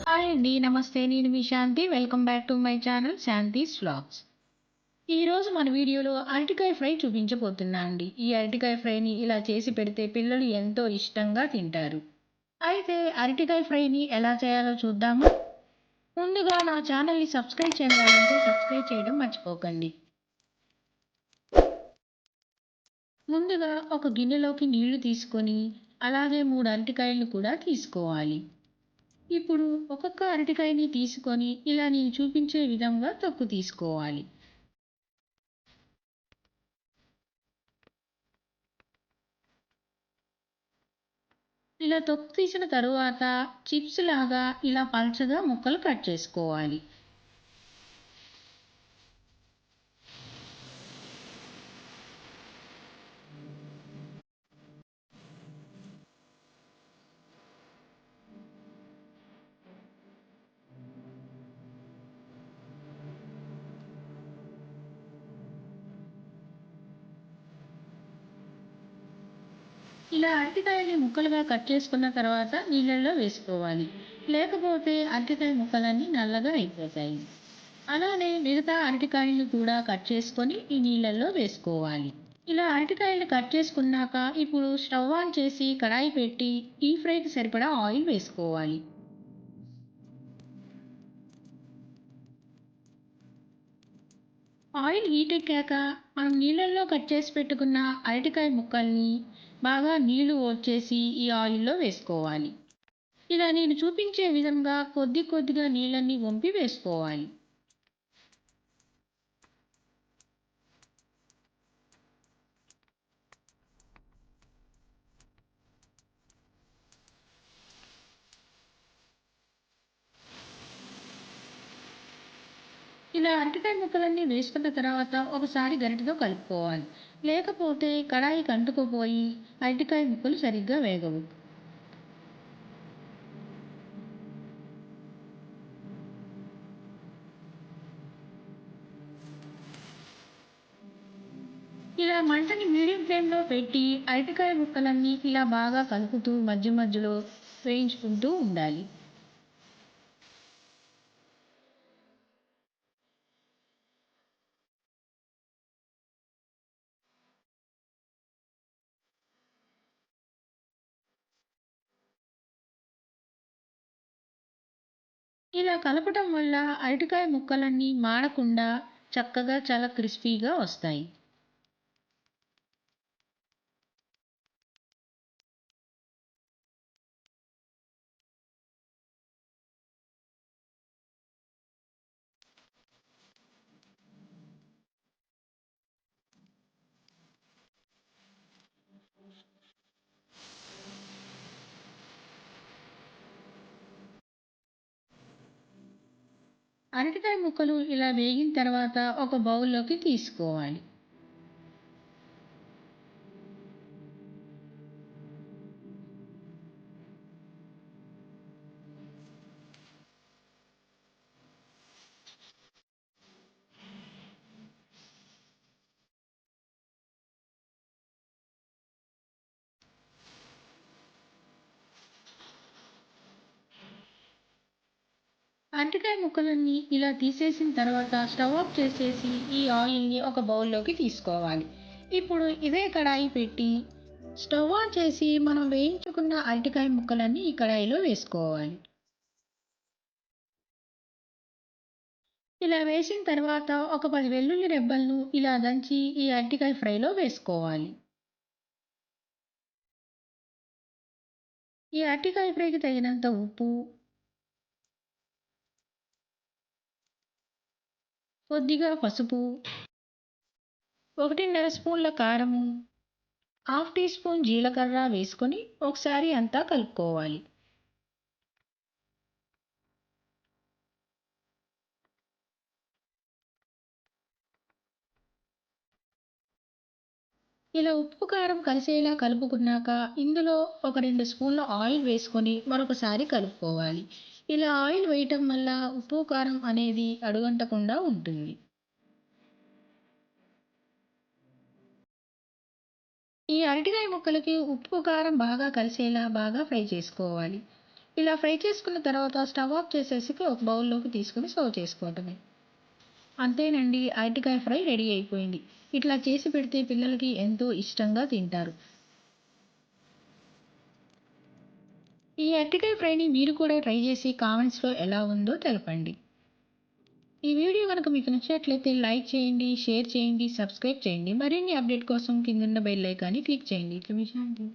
Hi అండి. నమస్తే. నేను మీ Shanti. Welcome back to my channel Shanti's vlogs. ఈరోజు మన వీడియోలో అరటికాయ ఫ్రై చూపించబోతున్నా అండి. ఈ అరటికాయ ఫ్రైని ఇలా చేసి పెడితే పిల్లలు ఎంతో ఇష్టంగా తింటారు. అయితే అరటికాయ ఫ్రైని ఎలా చేయాలో చూద్దామా? ముందుగా నా ఛానల్‌ని సబ్స్క్రైబ్ చేయని వాళ్ళుంటే సబ్స్క్రైబ్ చేయడం మర్చిపోకండి. ముందుగా ఒక గిన్నెలోకి నీళ్లు తీసుకొని అలాగే 3 అరటికాయలను కూడా తీసుకోవాలి. ఇప్పుడు ఒక్కొక్క అరటికాయని తీసుకొని ఇలా నేను చూపించే విధంగా తొక్కు తీసుకోవాలి. ఇలా తొక్కు తీసిన తరువాత చిప్స్ లాగా ఇలా పల్చగా ముక్కలు కట్ చేసుకోవాలి. ఇలా అరటికాయని ముక్కలుగా కట్ చేసుకున్న తర్వాత నీళ్ళల్లో వేసుకోవాలి. లేకపోతే అరటికాయ ముక్కలన్నీ నల్లగా అయిపోతాయి. అలానే మిగతా అరటికాయలు కూడా కట్ చేసుకొని ఈ నీళ్ళల్లో వేసుకోవాలి. ఇలా అరటికాయలు కట్ చేసుకున్నాక ఇప్పుడు స్టవ్ ఆన్ చేసి కడాయి పెట్టి డీప్ ఫ్రైకి సరిపడా ఆయిల్ వేసుకోవాలి. ఆయిల్ హీట్ ఎక్కాక మనం నీళ్ళల్లో కట్ చేసి పెట్టుకున్న అరటికాయ ముక్కల్ని బాగా నీళ్లు వచ్చేసి ఈ ఆయిల్లో వేసుకోవాలి. ఇలా నేను చూపించే విధంగా కొద్ది కొద్దిగా నీళ్ళని వంపి వేసుకోవాలి. ఇలా అరటికాయ ముక్కలన్నీ వేసుకున్న తర్వాత ఒకసారి గరిటెతో కలుపుకోవాలి. లేకపోతే కడాయికి అంటుకుపోయి అరటికాయ ముక్కలు సరిగ్గా వేగవు. ఇలా మంటని మీడియం ఫ్లేమ్లో పెట్టి అరటికాయ ముక్కలన్నీ ఇలా బాగా కలుపుతూ మధ్య మధ్యలో వేయించుకుంటూ ఉండాలి. ఇలా కలపటం వల్ల అరటికాయ ముక్కలన్నీ మాడకుండా చక్కగా చాలా క్రిస్పీగా వస్తాయి. అరటికాయ ముక్కలు ఇలా వేగిన తర్వాత ఒక బౌల్లోకి తీసుకోవాలి. అరటికాయ ముక్కలన్నీ ఇలా తీసేసిన తర్వాత స్టవ్ ఆఫ్ చేసేసి ఈ ఆయిల్ని ఒక బౌల్లోకి తీసుకోవాలి. ఇప్పుడు ఇదే కడాయి పెట్టి స్టవ్ ఆన్ చేసి మనం వేయించుకున్న అరటికాయ ముక్కలన్నీ ఈ కడాయిలో వేసుకోవాలి. ఇలా వేసిన తర్వాత ఒక 10 వెల్లుల్లి రెబ్బలను ఇలా దంచి ఈ అరటికాయ ఫ్రైలో వేసుకోవాలి. ఈ అరటికాయ ఫ్రైకి తగినంత ఉప్పు, కొద్దిగా పసుపు, 1.5 స్పూన్ల కారము, హాఫ్ టీ స్పూన్ జీలకర్ర వేసుకొని ఒకసారి అంతా కలుపుకోవాలి. ఇలా ఉప్పు కారం కలిసేలా కలుపుకున్నాక ఇందులో ఒక 2 స్పూన్ల ఆయిల్ వేసుకొని మరొకసారి కలుపుకోవాలి. ఇలా ఆయిల్ వేయటం వల్ల ఉప్పు కారం అనేది అడుగంటకుండా ఉంటుంది. ఈ అరటికాయ ముక్కలకి ఉప్పు కారం బాగా కలిసేలా బాగా ఫ్రై చేసుకోవాలి. ఇలా ఫ్రై చేసుకున్న తర్వాత స్టవ్ ఆఫ్ చేసేసి ఒక బౌల్లోకి తీసుకొని సర్వ్ చేసుకోవటమే. అంతేనండి, అరటికాయ ఫ్రై రెడీ అయిపోయింది. ఇట్లా చేసి పెడితే పిల్లలకి ఎంతో ఇష్టంగా తింటారు. ఈ అరటికాయ ఫ్రైని మీరు కూడా ట్రై చేసి కామెంట్స్‌లో ఎలా ఉందో తెలపండి. ఈ వీడియో గనుక మీకు నచ్చినట్లయితే లైక్ చేయండి, షేర్ చేయండి, సబ్స్క్రైబ్ చేయండి. మరిన్ని అప్డేట్ కోసం కిందున్న బెల్ ఐకాన్ని క్లిక్ చేయండి. ఇట్లా విషయాన్ని